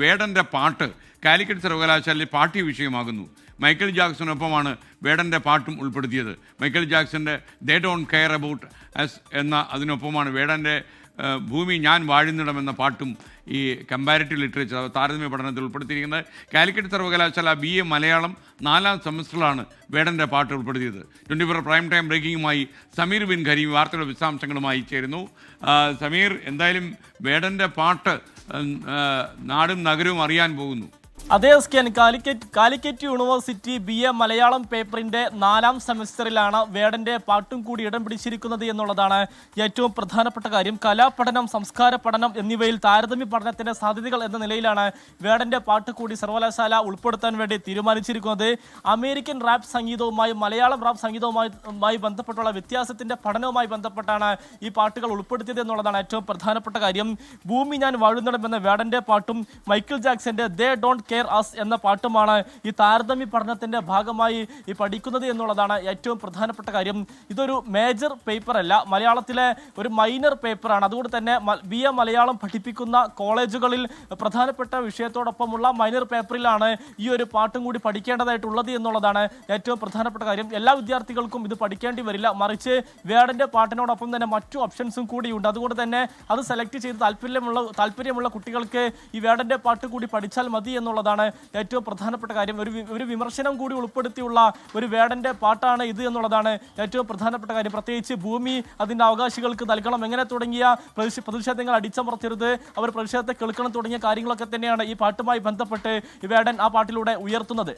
വേടൻ്റെ പാട്ട് കാലിക്കറ്റ് സർവകലാശാലയിൽ പാഠ്യ വിഷയമാകുന്നു. മൈക്കൽ ജാക്സണൊപ്പമാണ് വേടൻ്റെ പാട്ടും ഉൾപ്പെടുത്തിയത്. മൈക്കൽ ജാക്സൻ്റെ they don't care about us എന്ന അതിനൊപ്പമാണ് വേടൻ്റെ ഭൂമി ഞാൻ വാഴുന്നിടമെന്ന പാട്ടും ഈ കമ്പാരിറ്റീവ് ലിറ്ററേച്ചർ താരതമ്യ പഠനത്തിൽ ഉൾപ്പെടുത്തിയിരിക്കുന്നത്. കാലിക്കറ്റ് സർവകലാശാല BA മലയാളം 4ാം സെമസ്റ്ററിലാണ് വേടൻ്റെ പാട്ട് ഉൾപ്പെടുത്തിയത്. 24 പ്രൈം ടൈം ബ്രേക്കിങ്ങുമായി സമീർ ബിൻ ഖരീം വാർത്തയുടെ വിശദാംശങ്ങളുമായി ചേരുന്നു. സമീർ, എന്തായാലും വേടൻ്റെ പാട്ട് നാടും നഗരവും അറിയാൻ പോകുന്നു. അതേ scan Calicut university BA Malayalam പേപ്പറിന്റെ 4ാം സെമസ്റ്ററിലാണ് വേടന്റെ പാട്ടും കൂടി ഇടം പിടിച്ചിരിക്കുന്നത് എന്നുള്ളതാണ് ഏറ്റവും പ്രധാനപ്പെട്ട കാര്യം. കലാപഠനം, സംസ്കാര പഠനം എന്നിവയിൽ താരതമ്യ പഠനത്തിന്റെ സാധ്യതകൾ എന്ന നിലയിലാണ് വേടന്റെ പാട്ട് കൂടി സർവകലാശാല ഉൾപ്പെടുത്താൻ വേണ്ടി തീരുമാനിച്ചിരിക്കുന്നത്. അമേരിക്കൻ റാപ്പ് സംഗീതവുമായി മലയാളം റാപ്പ് സംഗീതവുമായി ബന്ധപ്പെട്ടുള്ള വ്യത്യാസത്തിന്റെ പഠനവുമായി ബന്ധപ്പെട്ടാണ് ഈ പാട്ടുകൾ ഉൾപ്പെടുത്തിയത് എന്നുള്ളതാണ് ഏറ്റവും പ്രധാനപ്പെട്ട കാര്യം. ഭൂമി ഞാൻ വാഴുന്നിടം എന്ന വേടന്റെ പാട്ടും മൈക്കിൾ ജാക്സന്റെ ദേ ഡോണ്ട് കെയർ അസ് എന്ന പാട്ടുമാണ് ഈ താരതമ്യ പഠനത്തിന്റെ ഭാഗമായി ഈ പഠിക്കുന്നത് എന്നുള്ളതാണ് ഏറ്റവും പ്രധാനപ്പെട്ട കാര്യം. ഇതൊരു മേജർ പേപ്പർ അല്ല, മലയാളത്തിലെ ഒരു മൈനർ പേപ്പറാണ്. അതുകൊണ്ട് തന്നെ BA മലയാളം പഠിപ്പിക്കുന്ന കോളേജുകളിൽ പ്രധാനപ്പെട്ട വിഷയത്തോടൊപ്പമുള്ള മൈനർ പേപ്പറിലാണ് ഈ ഒരു പാട്ടും കൂടി പഠിക്കേണ്ടതായിട്ടുള്ളത് എന്നുള്ളതാണ് ഏറ്റവും പ്രധാനപ്പെട്ട കാര്യം. എല്ലാ വിദ്യാർത്ഥികൾക്കും ഇത് പഠിക്കേണ്ടി വരില്ല, മറിച്ച് വേടന്റെ പാട്ടിനോടൊപ്പം തന്നെ മറ്റു ഓപ്ഷൻസും കൂടിയുണ്ട്. അതുകൊണ്ട് തന്നെ അത് സെലക്ട് ചെയ്ത് താല്പര്യമുള്ള കുട്ടികൾക്ക് ഈ വേടന്റെ പാട്ട് കൂടി പഠിച്ചാൽ മതി എന്നുള്ളതാണ് ഏറ്റവും പ്രധാനപ്പെട്ട കാര്യം. ഒരു വിമർശനം കൂടി ഉൾപ്പെടുത്തിയുള്ള ഒരു വേടന്റെ പാട്ടാണ് ഇത് എന്നുള്ളതാണ് ഏറ്റവും പ്രധാനപ്പെട്ട കാര്യം. പ്രത്യേകിച്ച് ഭൂമി അതിൻ്റെ അവകാശികൾക്ക് നൽകണം, എങ്ങനെ തുടങ്ങിയ പ്രതിഷേധങ്ങൾ അടിച്ചമർത്തരുത്, അവർ പ്രതിഷേധത്തെ കേൾക്കണം തുടങ്ങിയ കാര്യങ്ങളൊക്കെ തന്നെയാണ് ഈ പാട്ടുമായി ബന്ധപ്പെട്ട് വേടൻ ആ പാട്ടിലൂടെ ഉയർത്തുന്നത്.